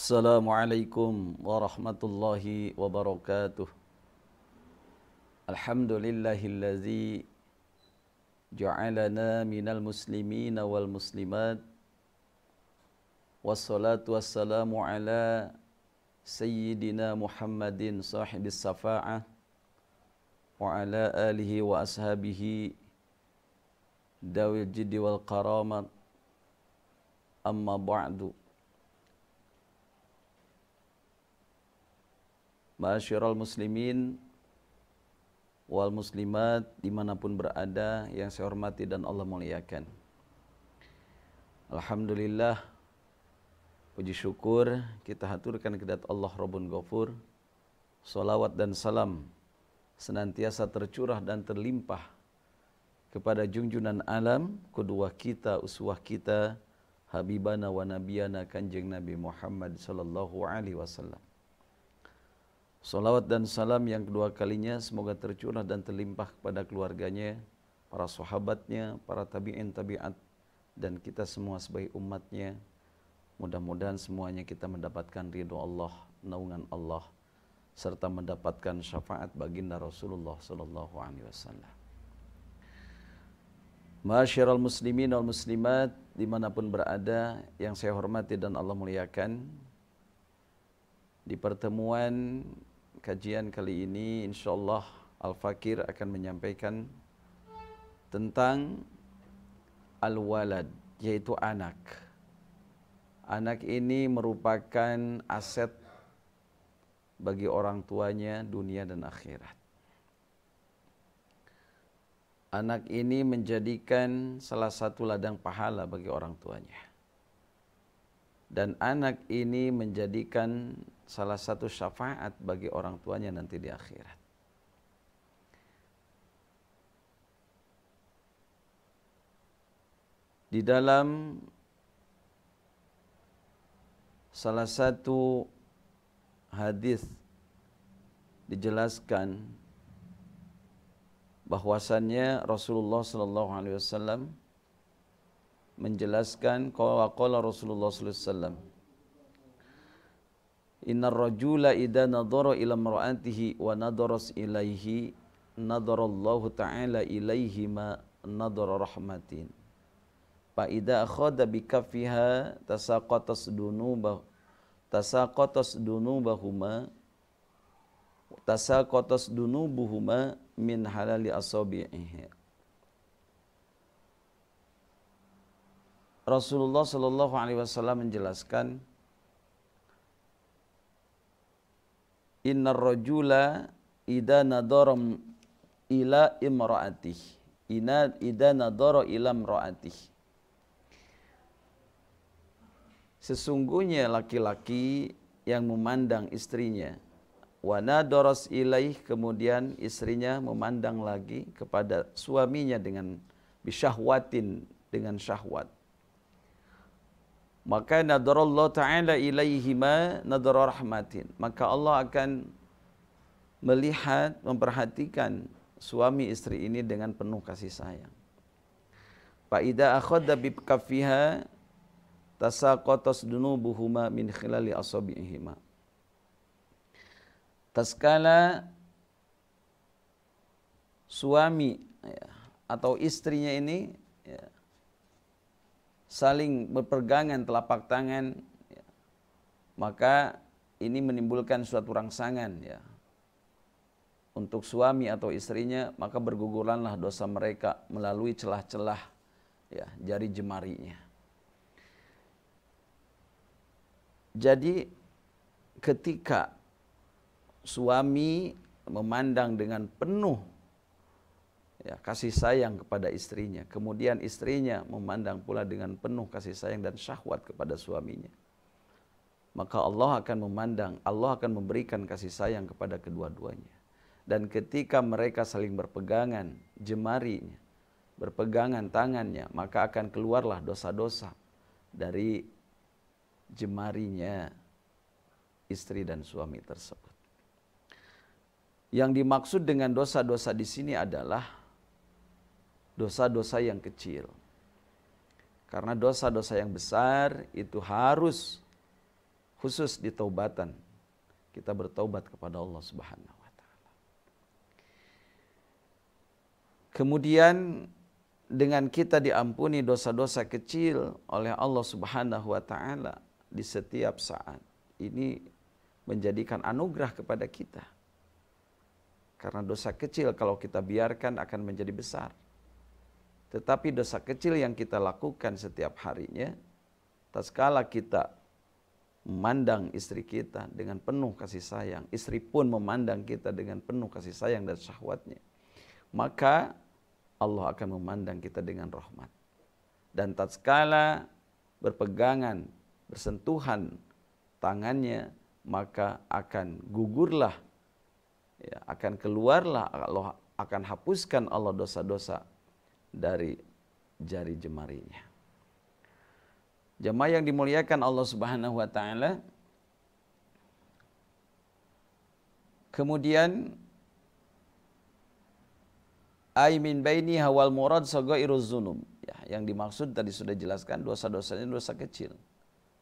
Assalamualaikum warahmatullahi wabarakatuh. Alhamdulillahillazi ja'alana minal muslimina wal muslimat. Wassalatu wassalamu ala sayyidina Muhammadin sahibis safa'ah wa ala alihi wa ashabihi dawil jiddi wal karamat. Amma ba'du. Ma'asyiral muslimin wal muslimat dimanapun berada yang saya hormati dan Allah muliakan. Alhamdulillah, puji syukur kita haturkan kehadirat Allah Rabbun Ghafur. Salawat dan salam senantiasa tercurah dan terlimpah kepada junjungan alam, kedua kita, uswah kita, habibana wa nabiyana Kanjeng Nabi Muhammad sallallahu alaihi wasallam. Salawat dan salam yang kedua kalinya semoga tercurah dan terlimpah kepada keluarganya, para sahabatnya, para tabi'in tabi'at, dan kita semua sebagai umatnya. Mudah-mudahan semuanya kita mendapatkan ridho Allah, naungan Allah, serta mendapatkan syafaat baginda Rasulullah sallallahu alaihi wasallam. Ma'asyiral muslimin wal muslimat dimanapun berada yang saya hormati dan Allah muliakan. Di pertemuan kajian kali ini insyaallah Al-Fakir akan menyampaikan tentang al-walad, yaitu anak. Anak ini merupakan aset bagi orang tuanya dunia dan akhirat. Anak ini menjadikan salah satu ladang pahala bagi orang tuanya. Dan anak ini menjadikan salah satu syafaat bagi orang tuanya nanti di akhirat. Di dalam salah satu hadis dijelaskan bahwasannya Rasulullah sallallahu alaihi wasallam menjelaskan qala Rasulullah sallallahu alaihi wasallam, innar rajula idza nadhara ila imra'atihi wa nadaras ilaihi nadarallahu ta'ala ilaihi ma nadara rahmatin fa idza akhadha bi kaffiha tasaqatas dunubuhuma min halali asabi'ihi. Rasulullah sallallahu alaihi wasallam menjelaskan, innar rajula idza nadara ila imraatih, idza nadara ila imraatih. Sesungguhnya laki-laki yang memandang istrinya, wa nadaras ilaih, kemudian istrinya memandang lagi kepada suaminya dengan bisyahwatin, dengan syahwat, maka nadarallahu ta'ala ilaihima nadara rahmatin, maka Allah akan melihat, memperhatikan suami istri ini dengan penuh kasih sayang. Fa idza akhadha bi kaffiha tasaqatas dunubuhuma min khilali asabi'ihima. Tatkala suami atau istrinya ini saling berpegangan telapak tangan, maka ini menimbulkan suatu rangsangan untuk suami atau istrinya, maka berguguranlah dosa mereka melalui celah-celah jari jemarinya. Jadi ketika suami memandang dengan penuh kasih sayang kepada istrinya, kemudian istrinya memandang pula dengan penuh kasih sayang dan syahwat kepada suaminya, maka Allah akan memberikan kasih sayang kepada kedua-duanya. Dan ketika mereka saling berpegangan jemarinya, berpegangan tangannya, maka akan keluarlah dosa-dosa dari jemarinya istri dan suami tersebut. Yang dimaksud dengan dosa-dosa di sini adalah dosa-dosa yang kecil. Karena dosa-dosa yang besar itu harus khusus di taubatan. Kita bertaubat kepada Allah Subhanahu wa taala. Kemudian dengan kita diampuni dosa-dosa kecil oleh Allah Subhanahu wa taala di setiap saat. Ini menjadikan anugerah kepada kita. Karena dosa kecil kalau kita biarkan akan menjadi besar. Tetapi dosa kecil yang kita lakukan setiap harinya, tatkala kita memandang istri kita dengan penuh kasih sayang, istri pun memandang kita dengan penuh kasih sayang dan syahwatnya, maka Allah akan memandang kita dengan rahmat. Dan tatkala berpegangan, bersentuhan tangannya, maka akan gugurlah, ya, akan keluarlah, Allah akan hapuskan Allah dosa-dosa dari jari jemarinya. Jemaah yang dimuliakan Allah Subhanahu wa taala, kemudian ay min bainiha wal murad sagairuz dzunub. Ya, yang dimaksud tadi sudah jelaskan, dosa-dosanya dosa kecil.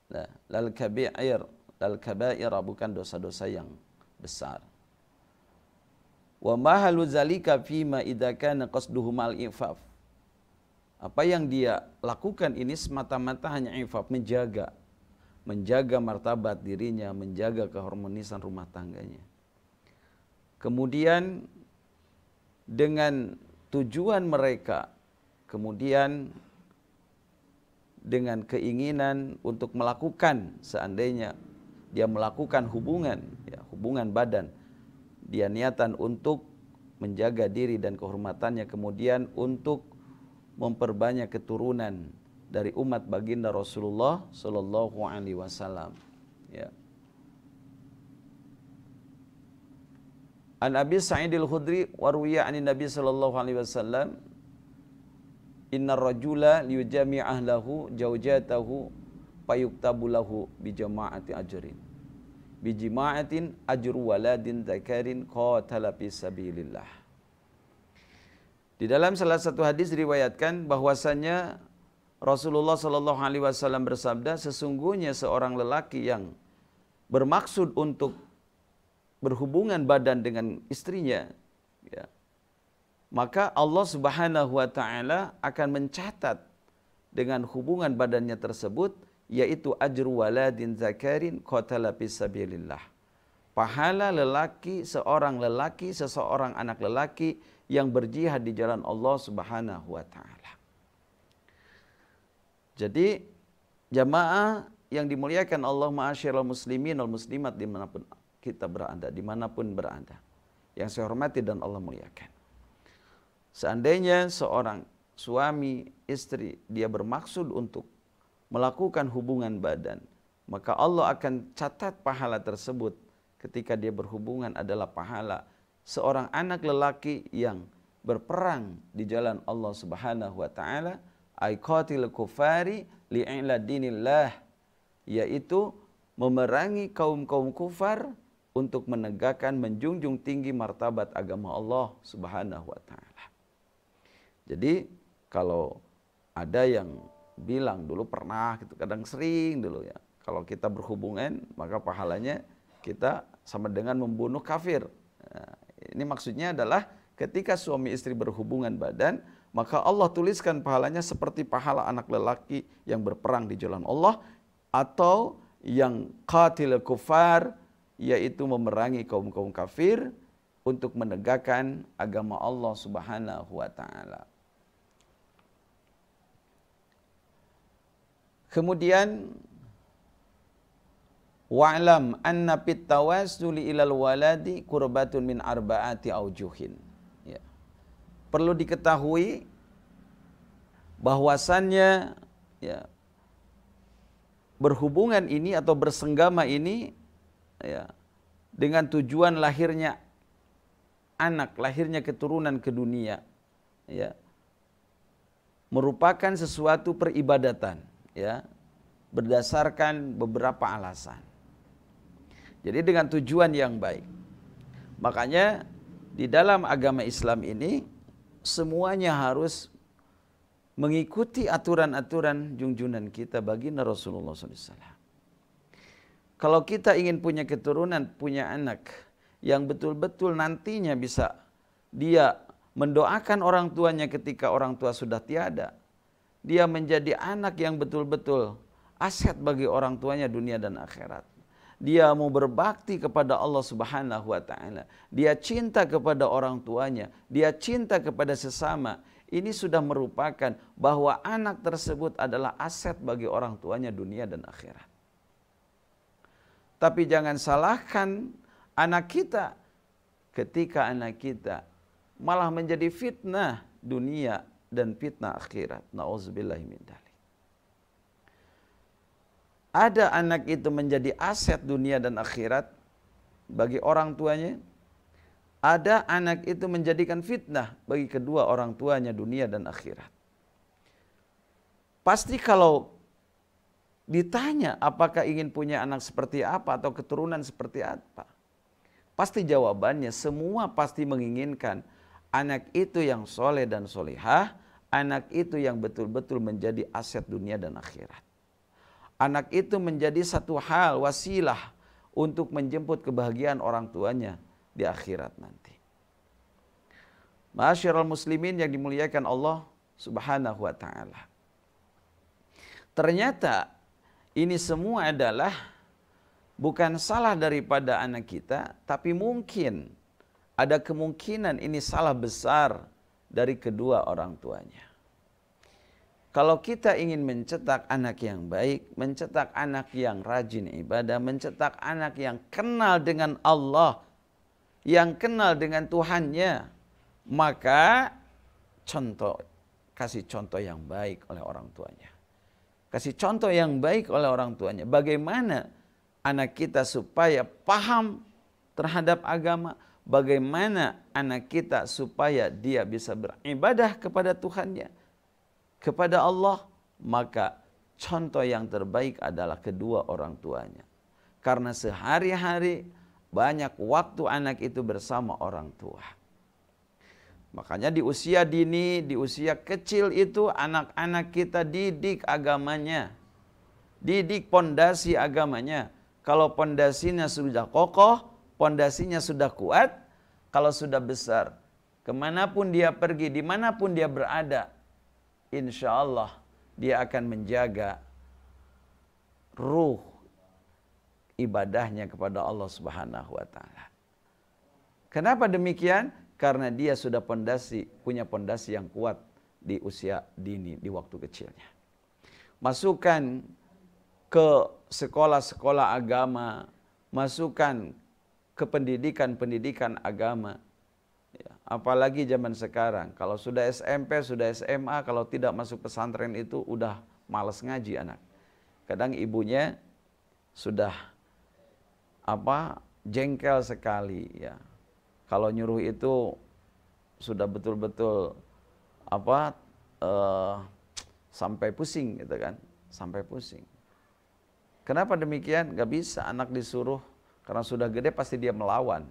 Nah, lal kabair bukan dosa-dosa yang besar. Wa mahalu zalika fima idza kana qasduhu mal ifaf. Apa yang dia lakukan ini semata-mata hanya ifaf, menjaga martabat dirinya, menjaga keharmonisan rumah tangganya. Kemudian dengan tujuan mereka, kemudian dengan keinginan untuk melakukan, seandainya dia melakukan hubungan, ya, hubungan badan, dia niatan untuk menjaga diri dan kehormatannya, kemudian untuk memperbanyak keturunan dari umat baginda Rasulullah sallallahu alaihi wasallam, ya. An Abi Sa'id al-Khudri wa ruwiya 'an Nabi sallallahu alaihi wasallam, innar rajula liyujami' ahlahu zawjatahu fayuktabu lahu bi jama'ati ajrin bi jama'atin ajru waladin dzakarin qatala fi sabilillah. Di dalam salah satu hadis diriwayatkan bahwasanya Rasulullah sallallahu alaihi wasallam bersabda, sesungguhnya seorang lelaki yang bermaksud untuk berhubungan badan dengan istrinya, ya, maka Allah Subhanahu wa taala akan mencatat dengan hubungan badannya tersebut, yaitu ajru waladin zakarin qatala fi sabilillah. Pahala seseorang anak lelaki yang berjihad di jalan Allah Subhanahu wa taala. Jadi jamaah yang dimuliakan Allah, ma'asyiral muslimin wal muslimat dimanapun kita berada, dimanapun berada, yang saya hormati dan Allah muliakan. Seandainya seorang suami, istri, dia bermaksud untuk melakukan hubungan badan, maka Allah akan catat pahala tersebut ketika dia berhubungan adalah pahala seorang anak lelaki yang berperang di jalan Allah Subhanahu wa taala, ay qatil kufari li'ila dinillah, yaitu memerangi kaum-kaum kufar untuk menegakkan, menjunjung tinggi martabat agama Allah Subhanahu wa taala. Jadi kalau ada yang bilang dulu pernah gitu, kadang sering dulu ya, kalau kita berhubungan maka pahalanya kita sama dengan membunuh kafir. Nah, ini maksudnya adalah ketika suami istri berhubungan badan, maka Allah tuliskan pahalanya seperti pahala anak lelaki yang berperang di jalan Allah, atau yang qatil kufar, yaitu memerangi kaum-kaum kafir untuk menegakkan agama Allah Subhanahu wa taala. Kemudian wa'lam anna fit tawassuli ilal waladi qurbatun min arba'ati aujuhin. Ya. Perlu diketahui bahwasannya, ya, berhubungan ini atau bersenggama ini, ya, dengan tujuan lahirnya anak, lahirnya keturunan ke dunia, ya, merupakan sesuatu peribadatan, ya, berdasarkan beberapa alasan. Jadi dengan tujuan yang baik. Makanya di dalam agama Islam ini semuanya harus mengikuti aturan-aturan junjungan kita baginda Rasulullah SAW. Kalau kita ingin punya keturunan, punya anak yang betul-betul nantinya bisa dia mendoakan orang tuanya ketika orang tua sudah tiada. Dia menjadi anak yang betul-betul aset bagi orang tuanya dunia dan akhirat. Dia mau berbakti kepada Allah Subhanahu wa taala. Dia cinta kepada orang tuanya, dia cinta kepada sesama. Ini sudah merupakan bahwa anak tersebut adalah aset bagi orang tuanya dunia dan akhirat. Tapi jangan salahkan anak kita ketika anak kita malah menjadi fitnah dunia dan fitnah akhirat. Nauzubillahi min dzalik. Ada anak itu menjadi aset dunia dan akhirat bagi orang tuanya. Ada anak itu menjadikan fitnah bagi kedua orang tuanya dunia dan akhirat. Pasti kalau ditanya apakah ingin punya anak seperti apa atau keturunan seperti apa, pasti jawabannya semua pasti menginginkan anak itu yang soleh dan solehah, anak itu yang betul-betul menjadi aset dunia dan akhirat. Anak itu menjadi satu hal wasilah untuk menjemput kebahagiaan orang tuanya di akhirat nanti. Ma'asyiral muslimin yang dimuliakan Allah Subhanahu wa taala. Ternyata ini semua adalah bukan salah daripada anak kita, tapi mungkin ada kemungkinan ini salah besar dari kedua orang tuanya. Kalau kita ingin mencetak anak yang baik, mencetak anak yang rajin ibadah, mencetak anak yang kenal dengan Allah, yang kenal dengan Tuhannya, maka kasih contoh yang baik oleh orang tuanya. Kasih contoh yang baik oleh orang tuanya. Bagaimana anak kita supaya paham terhadap agama. Bagaimana anak kita supaya dia bisa beribadah kepada Tuhannya, kepada Allah. Maka contoh yang terbaik adalah kedua orang tuanya. Karena sehari-hari banyak waktu anak itu bersama orang tua. Makanya di usia dini, di usia kecil itu anak-anak kita didik agamanya. Didik pondasi agamanya. Kalau pondasinya sudah kokoh, pondasinya sudah kuat, kalau sudah besar, kemanapun dia pergi, dimanapun dia berada, insya Allah dia akan menjaga ruh ibadahnya kepada Allah Subhanahu wa taala. Kenapa demikian? Karena dia sudah punya pondasi yang kuat di usia dini, di waktu kecilnya. Masukkan ke sekolah-sekolah agama, masukkan ke pendidikan-pendidikan agama. Ya, apalagi zaman sekarang, kalau sudah SMP, sudah SMA, kalau tidak masuk pesantren itu udah malas ngaji anak. Kadang ibunya sudah jengkel sekali ya. Kalau nyuruh itu sudah betul-betul sampai pusing gitu kan, sampai pusing. Kenapa demikian? Gak bisa anak disuruh, karena sudah gede pasti dia melawan.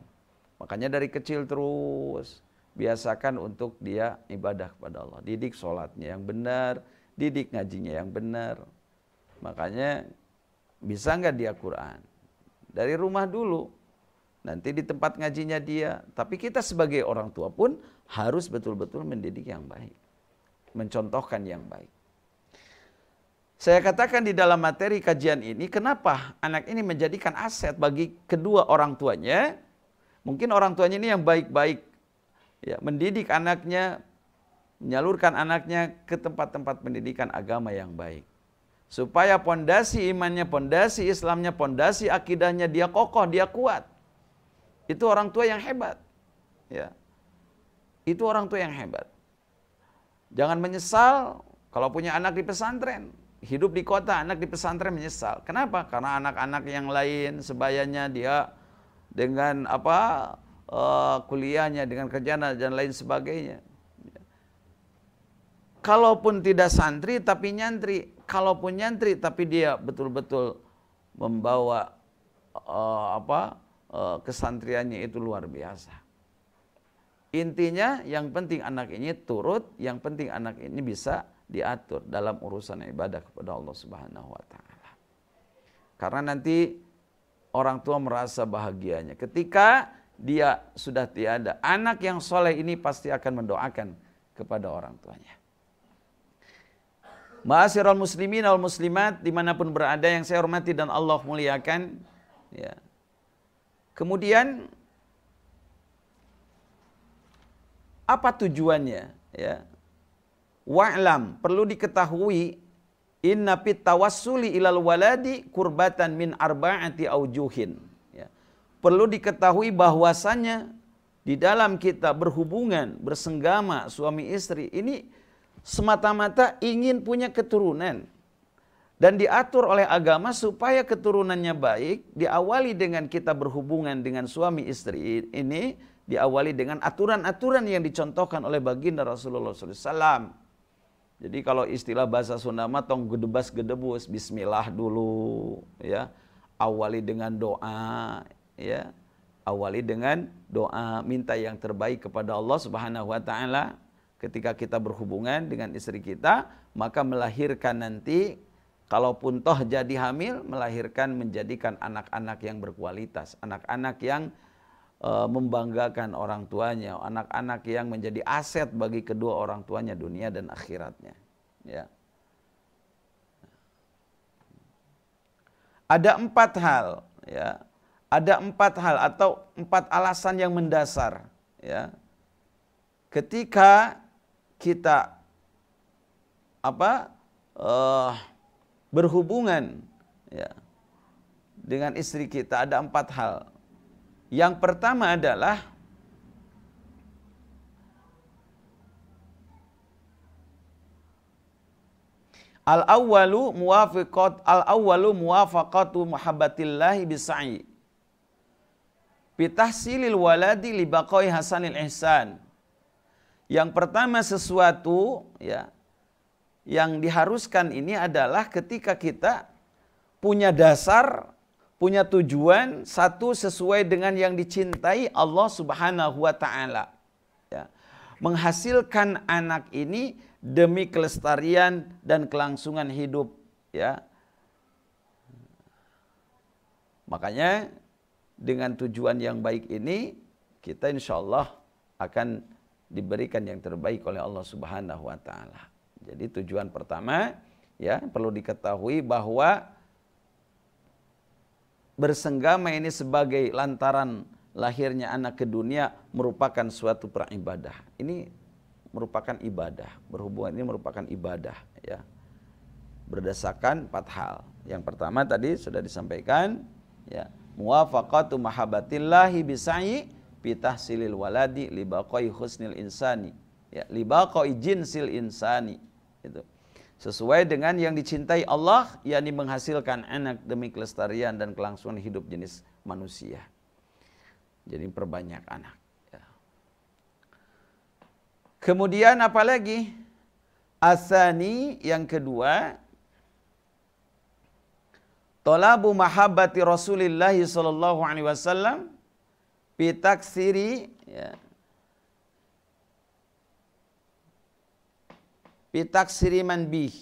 Makanya dari kecil terus biasakan untuk dia ibadah kepada Allah. Didik sholatnya yang benar, didik ngajinya yang benar. Makanya bisa nggak dia Quran? Dari rumah dulu. Nanti di tempat ngajinya dia. Tapi kita sebagai orang tua pun harus betul-betul mendidik yang baik. Mencontohkan yang baik. Saya katakan di dalam materi kajian ini, kenapa anak ini menjadikan aset bagi kedua orang tuanya. Mungkin orang tuanya ini yang baik-baik. Ya, mendidik anaknya, menyalurkan anaknya ke tempat-tempat pendidikan agama yang baik. Supaya pondasi imannya, pondasi Islamnya, pondasi akidahnya dia kokoh, dia kuat. Itu orang tua yang hebat. Ya. Itu orang tua yang hebat. Jangan menyesal kalau punya anak di pesantren. Hidup di kota, anak di pesantren menyesal. Kenapa? Karena anak-anak yang lain sebayanya dia dengan kuliahnya, dengan kerjaan dan lain sebagainya. Ya. Kalaupun tidak santri tapi nyantri. Kalaupun nyantri tapi dia betul-betul membawa kesantriannya itu luar biasa. Intinya yang penting anak ini turut, yang penting anak ini bisa diatur dalam urusan ibadah kepada Allah Subhanahu wa taala. Karena nanti orang tua merasa bahagianya. Ketika dia sudah tiada, anak yang soleh ini pasti akan mendoakan kepada orang tuanya. Ma'asyiral muslimin wal muslimat dimanapun berada yang saya hormati dan Allah muliakan, ya. Kemudian apa tujuannya? Ya. Wa'lam, perlu diketahui, inna fit tawassuli ilal waladi kurbatan min arba'ati aujuhin. Ya. Perlu diketahui bahwasannya di dalam kita berhubungan, bersenggama suami istri ini semata-mata ingin punya keturunan. Dan diatur oleh agama supaya keturunannya baik, diawali dengan kita berhubungan dengan suami istri ini, diawali dengan aturan-aturan yang dicontohkan oleh baginda Rasulullah SAW. Jadi kalau istilah bahasa Sunda mah tong gedebas gedebus, bismillah dulu, ya. Awali dengan doa, ya. Awali dengan doa, minta yang terbaik kepada Allah Subhanahu wa taala. Ketika kita berhubungan dengan istri kita, maka melahirkan nanti, kalaupun toh jadi hamil, melahirkan menjadikan anak-anak yang berkualitas, anak-anak yang membanggakan orang tuanya, anak-anak yang menjadi aset bagi kedua orang tuanya dunia dan akhiratnya. Ya. Ada 4 hal, ya. Ada 4 hal atau 4 alasan yang mendasar, ya. Ketika kita berhubungan, ya, dengan istri kita, ada 4 hal. Yang pertama adalah al-awwalu muwafaqatu muhabbatillahi bisa'i bitahsilil waladi li baqai hasanil ihsan. Yang pertama sesuatu, ya, yang diharuskan ini adalah ketika kita punya dasar, punya tujuan, satu sesuai dengan yang dicintai Allah Subhanahu wa taala. Ya. Menghasilkan anak ini demi kelestarian dan kelangsungan hidup, ya. Makanya dengan tujuan yang baik ini kita insya Allah akan diberikan yang terbaik oleh Allah Subhanahu wa taala. Jadi tujuan pertama, ya, perlu diketahui bahwa bersenggama ini sebagai lantaran lahirnya anak ke dunia merupakan suatu peribadah. Ini merupakan ibadah. Berhubungan ini merupakan ibadah, ya. Berdasarkan 4 hal. Yang pertama tadi sudah disampaikan, ya, muwafaqatu mahabbatillahi bisa'i bitahsilil waladi li baqai husnil insani, ya, li baqai jinsil insani. Itu sesuai dengan yang dicintai Allah, yakni menghasilkan anak demi kelestarian dan kelangsungan hidup jenis manusia. Jadi perbanyak anak, ya. Kemudian apalagi? Asani, yang kedua, talabu mahabbati Rasulillah sallallahu alaihi wasallam bitaksiri, ya, bitaksiri man bih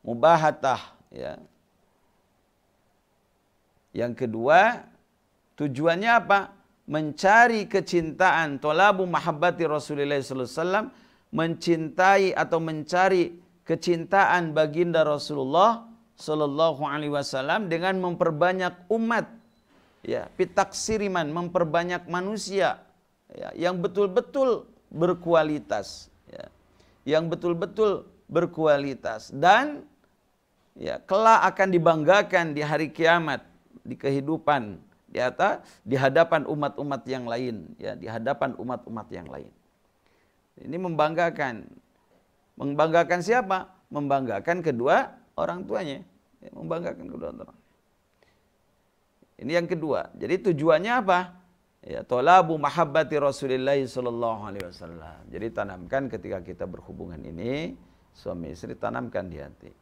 mubahatah, ya. Yang kedua, tujuannya apa? Mencari kecintaan, talabu mahabbati Rasulillah sallallahu alaihi wasallam, mencintai atau mencari kecintaan baginda Rasulullah sallallahu alaihi wasallam dengan memperbanyak umat, ya, bitaksiriman, memperbanyak manusia, ya, yang betul-betul berkualitas, ya, yang betul-betul berkualitas dan, ya, kelak akan dibanggakan di hari kiamat, di kehidupan di hadapan umat-umat yang lain, ya, di hadapan umat-umat yang lain. Ini membanggakan. Membanggakan siapa? Membanggakan kedua orang tuanya, ya, membanggakan kedua orang. Ini yang kedua. Jadi tujuannya apa? Ya, talabu mahabbati Rasulillah sallallahu alaihi wasallam. Jadi tanamkan ketika kita berhubungan ini, suami istri, tanamkan di hati.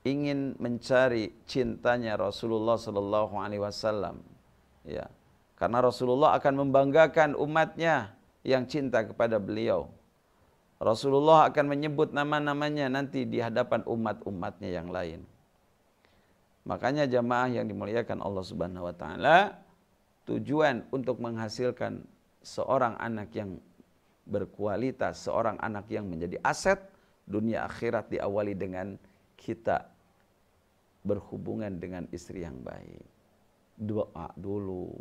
Ingin mencari cintanya Rasulullah sallallahu alaihi wasallam. Ya. Karena Rasulullah akan membanggakan umatnya yang cinta kepada beliau. Rasulullah akan menyebut nama-namanya nanti di hadapan umat-umatnya yang lain. Makanya jamaah yang dimuliakan Allah Subhanahu wa taala, tujuan untuk menghasilkan seorang anak yang berkualitas, seorang anak yang menjadi aset dunia akhirat diawali dengan kita berhubungan dengan istri yang baik. Doa dulu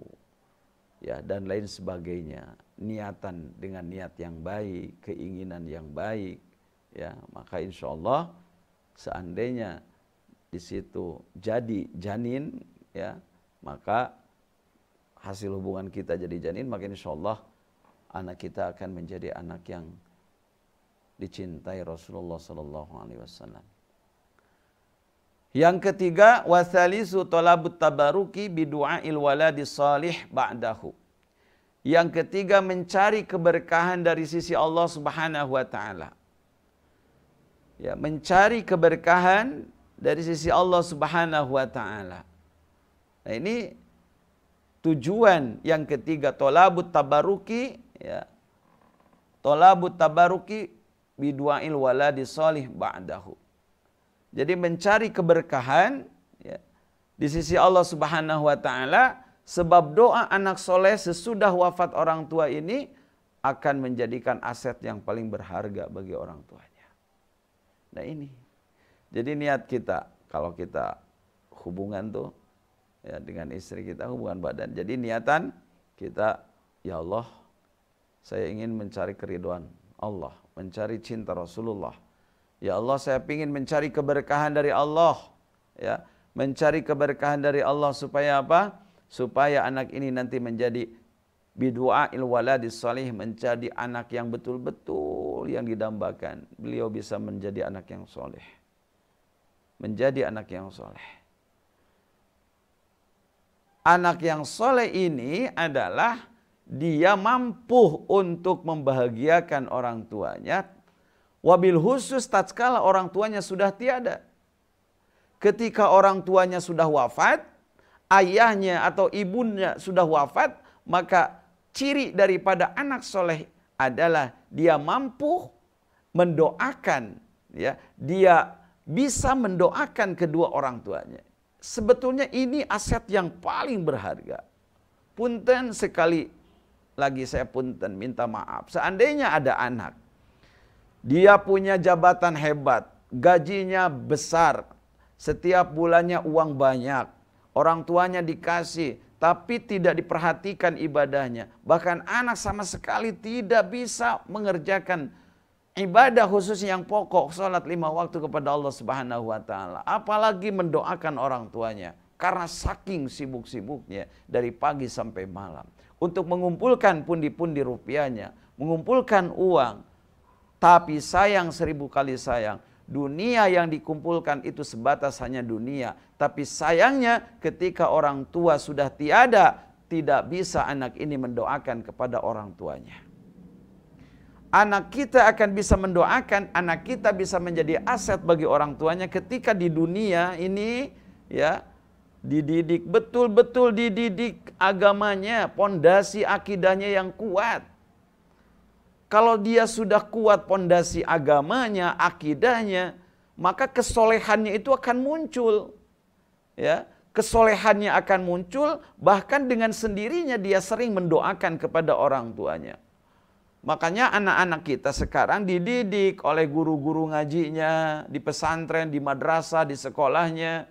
ya, dan lain sebagainya. Niatan dengan niat yang baik, keinginan yang baik ya, maka insya Allah seandainya di situ jadi janin ya, maka hasil hubungan kita jadi janin, maka insya Allah anak kita akan menjadi anak yang dicintai Rasulullah sallallahu alaihi wasallam. Yang ketiga, wasalisu talabut tabaruki bidu'ail waladi salih ba'dahu. Yang ketiga, mencari keberkahan dari sisi Allah Subhanahu wa taala. Ya, mencari keberkahan dari sisi Allah Subhanahu wa taala. Nah, ini tujuan yang ketiga, talabut tabaruki ya. Talabut tabaruki bidu'ail waladi salih ba'dahu. Jadi mencari keberkahan ya, di sisi Allah Subhanahu wa taala, sebab doa anak soleh sesudah wafat orang tua ini akan menjadikan aset yang paling berharga bagi orang tuanya. Nah ini, jadi niat kita kalau kita hubungan tuh ya dengan istri kita, hubungan badan. Jadi niatan kita, ya Allah, saya ingin mencari keridhaan Allah, mencari cinta Rasulullah. Ya Allah, saya ingin mencari keberkahan dari Allah. Ya, mencari keberkahan dari Allah supaya apa? Supaya anak ini nanti menjadi bidu'ail waladis salih, menjadi anak yang betul-betul yang didambakan. Beliau bisa menjadi anak yang soleh. Menjadi anak yang soleh. Anak yang soleh ini adalah dia mampu untuk membahagiakan orang tuanya, wabil khusus tatkala orang tuanya sudah tiada. Ketika orang tuanya sudah wafat, ayahnya atau ibunya sudah wafat, maka ciri daripada anak soleh adalah dia mampu mendoakan, ya, dia bisa mendoakan kedua orang tuanya. Sebetulnya ini aset yang paling berharga. Punten sekali lagi saya punten minta maaf. Seandainya ada anak, dia punya jabatan hebat, gajinya besar, setiap bulannya uang banyak, orang tuanya dikasih, tapi tidak diperhatikan ibadahnya. Bahkan anak sama sekali tidak bisa mengerjakan ibadah khusus yang pokok, salat 5 waktu kepada Allah Subhanahu wa taala. Apalagi mendoakan orang tuanya karena saking sibuk-sibuknya dari pagi sampai malam untuk mengumpulkan pundi-pundi rupiahnya, mengumpulkan uang. Tapi sayang 1000 kali sayang, dunia yang dikumpulkan itu sebatas hanya dunia. Tapi sayangnya ketika orang tua sudah tiada, tidak bisa anak ini mendoakan kepada orang tuanya. Anak kita akan bisa mendoakan, anak kita bisa menjadi aset bagi orang tuanya ketika di dunia ini ya dididik, betul-betul dididik agamanya, pondasi akidahnya yang kuat. Kalau dia sudah kuat pondasi agamanya, akidahnya, maka kesolehannya itu akan muncul. Ya, kesolehannya akan muncul, bahkan dengan sendirinya dia sering mendoakan kepada orang tuanya. Makanya anak-anak kita sekarang dididik oleh guru-guru ngajinya, di pesantren, di madrasah, di sekolahnya.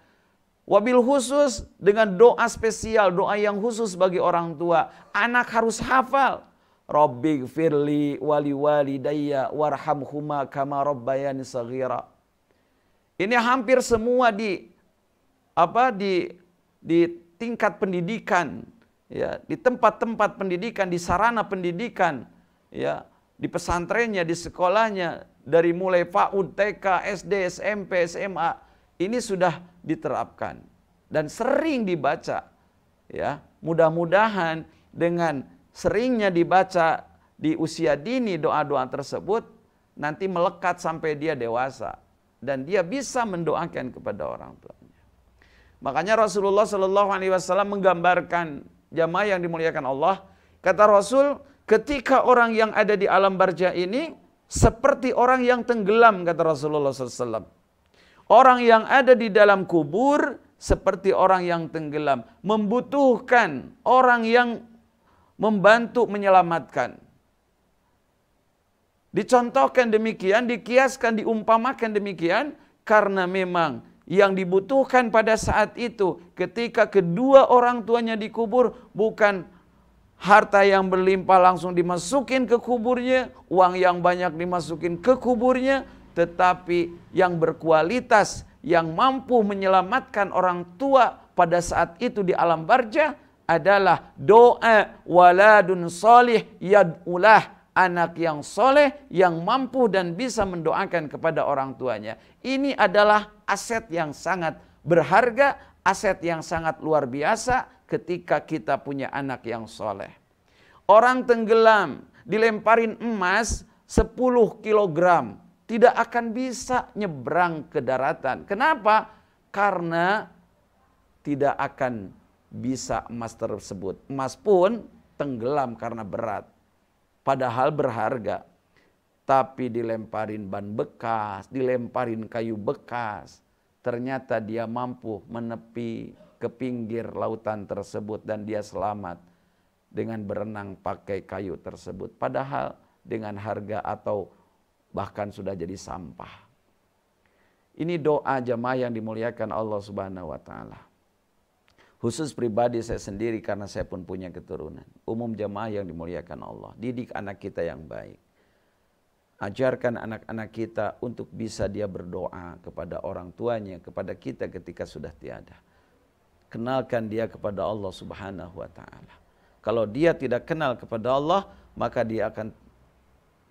Wabil khusus dengan doa spesial, doa yang khusus bagi orang tua. Anak harus hafal. Rabbighfirli wali walidayya warhamhuma kama rabbayani shaghira. Ini hampir semua di tingkat pendidikan, ya, di tempat-tempat pendidikan, di sarana pendidikan, ya, di pesantrennya, di sekolahnya, dari mulai PAUD, TK, SD, SMP, SMA, ini sudah diterapkan dan sering dibaca. Ya, mudah-mudahan dengan seringnya dibaca di usia dini doa-doa tersebut nanti melekat sampai dia dewasa dan dia bisa mendoakan kepada orang tuanya. Makanya Rasulullah Shallallahu Alaihi Wasallam menggambarkan jamaah yang dimuliakan Allah. Kata Rasul, ketika orang yang ada di alam barzah ini seperti orang yang tenggelam, kata Rasulullah SAW. Orang yang ada di dalam kubur seperti orang yang tenggelam, membutuhkan orang yang membantu menyelamatkan. Dicontohkan demikian, dikiaskan, diumpamakan demikian, karena memang yang dibutuhkan pada saat itu ketika kedua orang tuanya dikubur bukan harta yang berlimpah langsung dimasukin ke kuburnya, uang yang banyak dimasukin ke kuburnya, tetapi yang berkualitas, yang mampu menyelamatkan orang tua pada saat itu di alam barzah adalah doa waladun solih yad'ulah, anak yang soleh yang mampu dan bisa mendoakan kepada orang tuanya. Ini adalah aset yang sangat berharga, aset yang sangat luar biasa ketika kita punya anak yang soleh. Orang tenggelam dilemparin emas 10 kilogram, tidak akan bisa nyebrang ke daratan. Kenapa? Karena tidak akan bisa emas tersebut. Emas pun tenggelam karena berat. Padahal berharga. Tapi dilemparin ban bekas, dilemparin kayu bekas. Ternyata dia mampu menepi ke pinggir lautan tersebut dan dia selamat dengan berenang pakai kayu tersebut. Padahal dengan harga atau bahkan sudah jadi sampah. Ini doa jamaah yang dimuliakan Allah Subhanahu wa taala. Khusus pribadi saya sendiri karena saya pun punya keturunan. Umum jamaah yang dimuliakan Allah. Didik anak kita yang baik. Ajarkan anak-anak kita untuk bisa dia berdoa kepada orang tuanya, kepada kita ketika sudah tiada. Kenalkan dia kepada Allah Subhanahu wa taala. Kalau dia tidak kenal kepada Allah, maka dia akan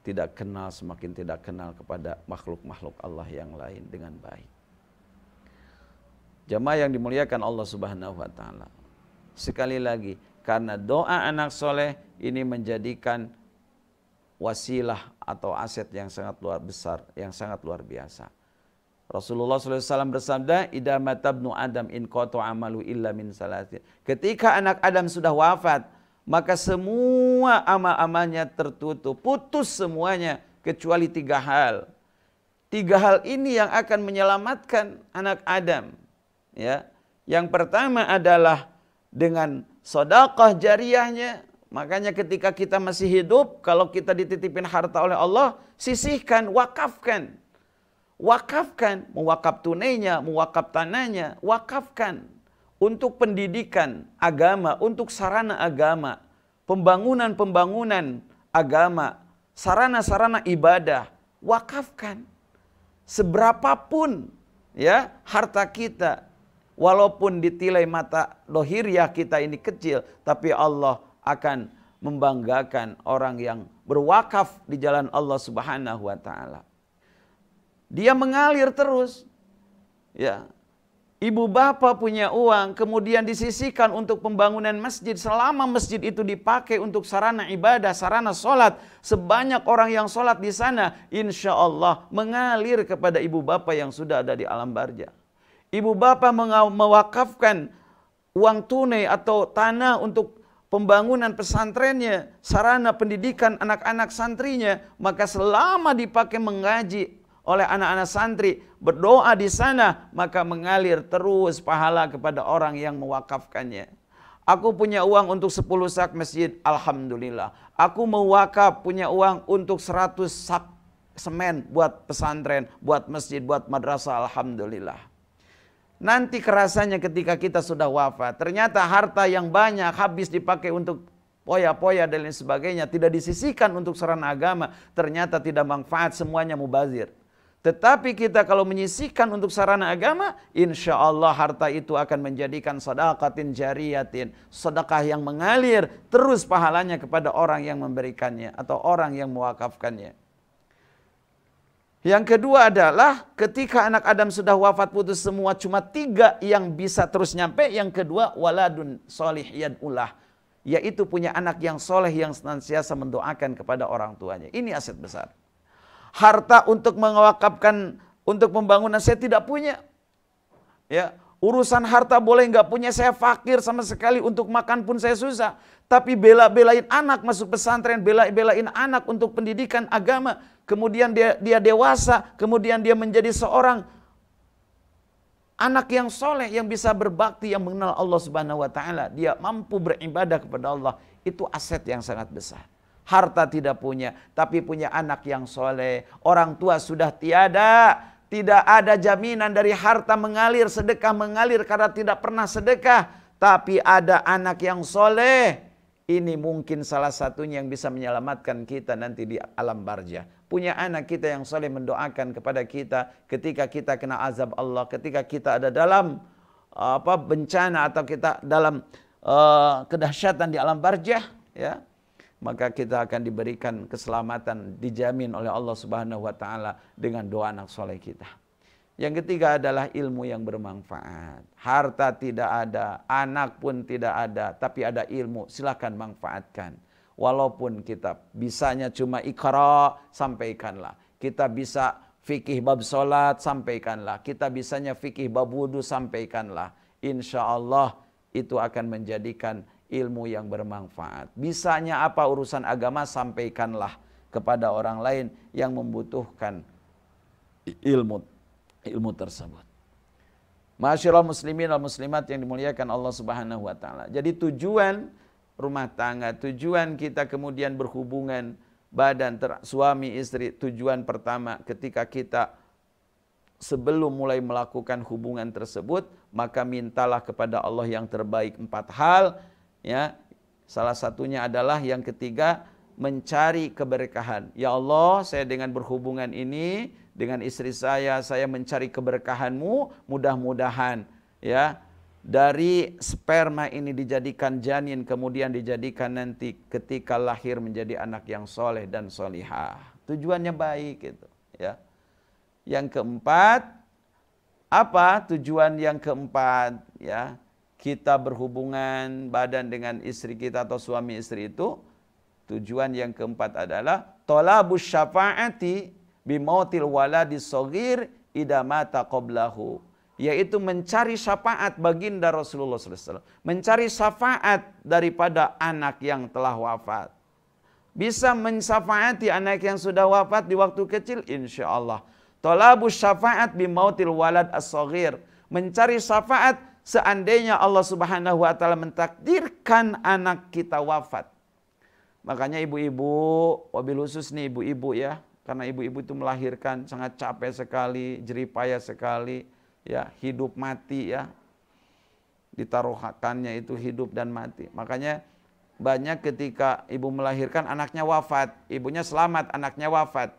tidak kenal, semakin tidak kenal kepada makhluk-makhluk Allah yang lain dengan baik. Jamaah yang dimuliakan Allah Subhanahu wa taala. Sekali lagi, karena doa anak soleh ini menjadikan wasilah atau aset yang sangat luar besar, yang sangat luar biasa. Rasulullah SAW bersabda, "Idza mata ibnu Adam in qata amalu illa min salatin." Ketika anak Adam sudah wafat, maka semua amal-amalnya tertutup, putus semuanya kecuali 3 hal. 3 hal ini yang akan menyelamatkan anak Adam. Ya, yang pertama adalah dengan sedekah jariyahnya. Makanya ketika kita masih hidup, kalau kita dititipin harta oleh Allah, sisihkan, wakafkan. Wakafkan, mewakaf tunainya, mewakaf tanahnya, wakafkan. Untuk pendidikan agama, untuk sarana agama, pembangunan-pembangunan agama, sarana-sarana ibadah, wakafkan. Seberapapun ya harta kita, walaupun ditilai mata dohiriah kita ini kecil, tapi Allah akan membanggakan orang yang berwakaf di jalan Allah Subhanahu wa taala. Dia mengalir terus. Ya. Ibu bapak punya uang, kemudian disisihkan untuk pembangunan masjid. Selama masjid itu dipakai untuk sarana ibadah, sarana sholat, sebanyak orang yang sholat di sana, insya Allah mengalir kepada ibu bapak yang sudah ada di alam barzah. Ibu bapak mewakafkan uang tunai atau tanah untuk pembangunan pesantrennya, sarana pendidikan anak-anak santrinya, maka selama dipakai mengaji oleh anak-anak santri, berdoa di sana, maka mengalir terus pahala kepada orang yang mewakafkannya. Aku punya uang untuk 10 sak masjid, alhamdulillah. Aku mewakaf punya uang untuk 100 sak semen buat pesantren, buat masjid, buat madrasah, alhamdulillah. Nanti kerasanya ketika kita sudah wafat, ternyata harta yang banyak habis dipakai untuk poya-poya dan lain sebagainya, tidak disisihkan untuk sarana agama, ternyata tidak manfaat, semuanya mubazir. Tetapi kita kalau menyisihkan untuk sarana agama, insya Allah harta itu akan menjadikan sedekatin jariyatin, sedekah yang mengalir terus pahalanya kepada orang yang memberikannya atau orang yang mewakafkannya. Yang kedua adalah ketika anak Adam sudah wafat putus semua, cuma 3 yang bisa terus nyampe. Yang kedua, waladun solih yad'ulah, yaitu punya anak yang soleh yang senantiasa mendoakan kepada orang tuanya. Ini aset besar. Harta untuk mewakafkan untuk pembangunan saya tidak punya. Ya, urusan harta boleh nggak punya, saya fakir sama sekali, untuk makan pun saya susah. Tapi bela-belain anak masuk pesantren, bela-belain anak untuk pendidikan agama. Kemudian dia dewasa, kemudian dia menjadi seorang Anak yang soleh, yang bisa berbakti, yang mengenal Allah Subhanahu wa Ta'ala, dia mampu beribadah kepada Allah, itu aset yang sangat besar. Harta tidak punya, tapi punya anak yang soleh. Orang tua sudah tiada, tidak ada jaminan dari harta mengalir, sedekah mengalir karena tidak pernah sedekah. Tapi ada anak yang soleh, ini mungkin salah satunya yang bisa menyelamatkan kita nanti di alam barzah. Punya anak kita yang soleh mendoakan kepada kita ketika kita kena azab Allah, ketika kita ada dalam bencana atau kita dalam kedahsyatan di alam barzah, ya, maka kita akan diberikan keselamatan, dijamin oleh Allah Subhanahu wa Ta'ala dengan doa anak soleh kita. Yang ketiga adalah ilmu yang bermanfaat. Harta tidak ada, anak pun tidak ada, tapi ada ilmu, silakan manfaatkan. Walaupun kita bisanya cuma ikra, sampaikanlah. Kita bisa fikih bab solat, sampaikanlah. Kita bisanya fikih bab wudu, sampaikanlah. Insya Allah itu akan menjadikan ilmu yang bermanfaat. Bisanya apa urusan agama, sampaikanlah kepada orang lain yang membutuhkan ilmu tersebut. Ma'asyiral muslimin wal muslimat yang dimuliakan Allah Subhanahu wa Ta'ala. Jadi tujuan rumah tangga, tujuan kita kemudian berhubungan badan suami istri, tujuan pertama ketika kita sebelum mulai melakukan hubungan tersebut, maka mintalah kepada Allah yang terbaik 4 hal, ya. Salah satunya adalah yang ketiga, mencari keberkahan. Ya Allah, saya dengan berhubungan ini dengan istri saya mencari keberkahan-Mu, mudah-mudahan, ya, dari sperma ini dijadikan janin, kemudian dijadikan nanti ketika lahir menjadi anak yang soleh dan solihah. Tujuannya baik itu, ya. Yang keempat, apa tujuan yang keempat, ya? Kita berhubungan badan dengan istri kita atau suami istri itu, tujuan yang keempat adalah thalabus syafa'ati bimautil waladis shaghir idza mata qablahu, yaitu mencari syafaat baginda Rasulullah SAW, mencari syafaat daripada anak yang telah wafat. Bisa mensyafaati anak yang sudah wafat di waktu kecil, insya Allah. Thalabus syafaat bimautil walad as-shaghir, mencari syafaat seandainya Allah Subhanahu wa Ta'ala mentakdirkan anak kita wafat. Makanya ibu-ibu, wabil khusus nih ibu-ibu, ya, karena ibu-ibu itu melahirkan sangat capek sekali, jeripaya sekali, ya, hidup mati, ya, ditaruhkannya itu hidup dan mati. Makanya banyak ketika ibu melahirkan anaknya wafat, ibunya selamat, anaknya wafat.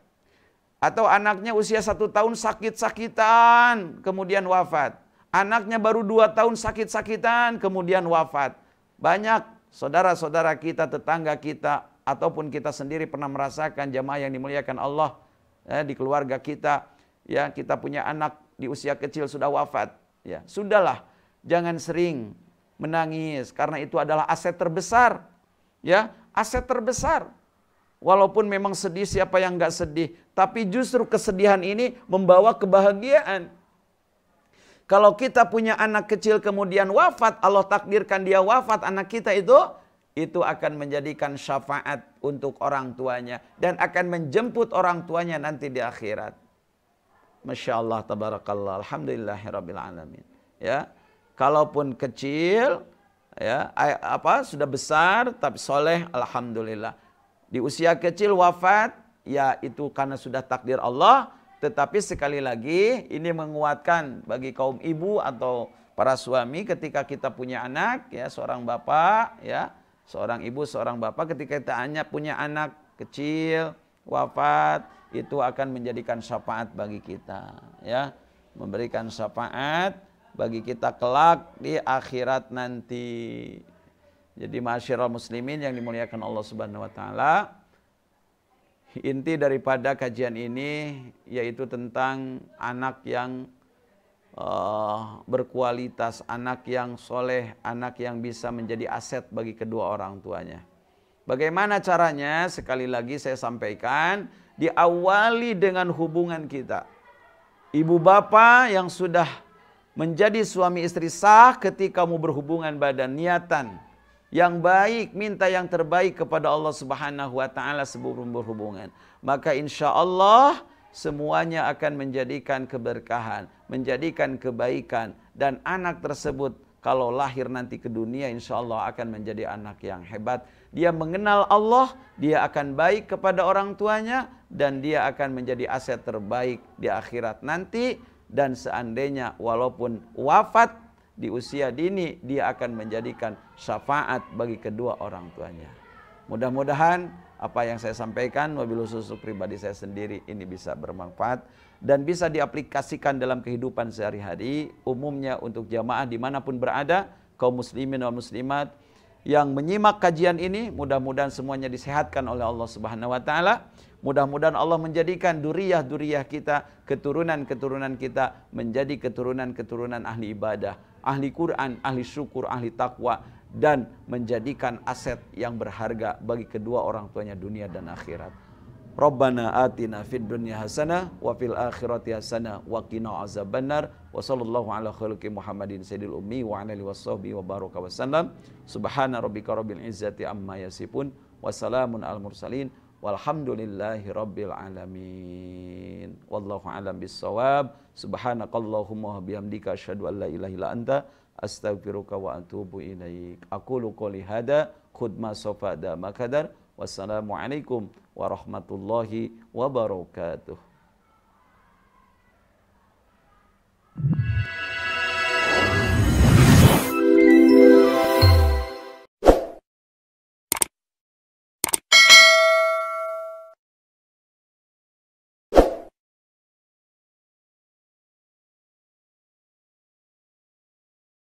Atau anaknya usia 1 tahun sakit-sakitan, kemudian wafat. Anaknya baru 2 tahun sakit-sakitan, kemudian wafat. Banyak saudara-saudara kita, tetangga kita, ataupun kita sendiri pernah merasakan, jamaah yang dimuliakan Allah, di keluarga kita, ya, kita punya anak di usia kecil sudah wafat, ya. Sudahlah, jangan sering menangis karena itu adalah aset terbesar, ya, aset terbesar. Walaupun memang sedih, siapa yang enggak sedih, tapi justru kesedihan ini membawa kebahagiaan. Kalau kita punya anak kecil kemudian wafat, Allah takdirkan dia wafat, anak kita itu akan menjadikan syafaat untuk orang tuanya dan akan menjemput orang tuanya nanti di akhirat. Masya Allah, tabarakallah, alhamdulillahirabbil alamin. Ya, kalaupun kecil, ya, sudah besar tapi soleh, alhamdulillah. Di usia kecil wafat, ya itu karena sudah takdir Allah. Tetapi sekali lagi ini menguatkan bagi kaum ibu atau para suami ketika kita punya anak, ya, seorang bapak, ya, seorang ibu, seorang bapak, ketika kita hanya punya anak kecil wafat, itu akan menjadikan syafaat bagi kita, ya, memberikan syafaat bagi kita kelak di akhirat nanti. Jadi ma'asyiral muslimin yang dimuliakan Allah Subhanahu wa Ta'ala, inti daripada kajian ini yaitu tentang anak yang berkualitas, anak yang soleh, anak yang bisa menjadi aset bagi kedua orang tuanya. Bagaimana caranya? Sekali lagi saya sampaikan, diawali dengan hubungan kita. Ibu bapak yang sudah menjadi suami istri sah, ketika mau berhubungan badan, niatan yang baik, minta yang terbaik kepada Allah Subhanahu wa Ta'ala sebelum berhubungan. Maka insya Allah semuanya akan menjadikan keberkahan. menjadikan kebaikan, dan anak tersebut kalau lahir nanti ke dunia insya Allah akan menjadi anak yang hebat. Dia mengenal Allah, dia akan baik kepada orang tuanya, dan dia akan menjadi aset terbaik di akhirat nanti. Dan seandainya walaupun wafat di usia dini, dia akan menjadikan syafaat bagi kedua orang tuanya. Mudah-mudahan apa yang saya sampaikan, wabil khusus pribadi saya sendiri, ini bisa bermanfaat dan bisa diaplikasikan dalam kehidupan sehari-hari. Umumnya untuk jamaah dimanapun berada, kaum muslimin dan muslimat yang menyimak kajian ini, mudah-mudahan semuanya disehatkan oleh Allah Subhanahu wa taala. Mudah-mudahan Allah menjadikan duriyah-duriyah kita, keturunan-keturunan kita menjadi keturunan-keturunan ahli ibadah, ahli Quran, ahli syukur, ahli takwa, dan menjadikan aset yang berharga bagi kedua orang tuanya dunia dan akhirat. Rabbana atina fid dunya hasanah wa fil akhirati hasanah wa qina azabannar. Wa sallallahu ala khuluqi Muhammadin sayyidil ummi wa ala alihi washabbihi wa baraka wasallam. Subhana rabbika rabbil izzati amma yasifun wa salamun al mursalin walhamdulillahi rabbil alamin. Wallahu alam bissawab. Subhanakallahumma wa bihamdika asyhadu an la ilaha illa anta astaghfiruka wa atubu ilaik. Aqulu qouli hada khudh ma safada makadar. Wassalamualaikum warahmatullahi wabarakatuh.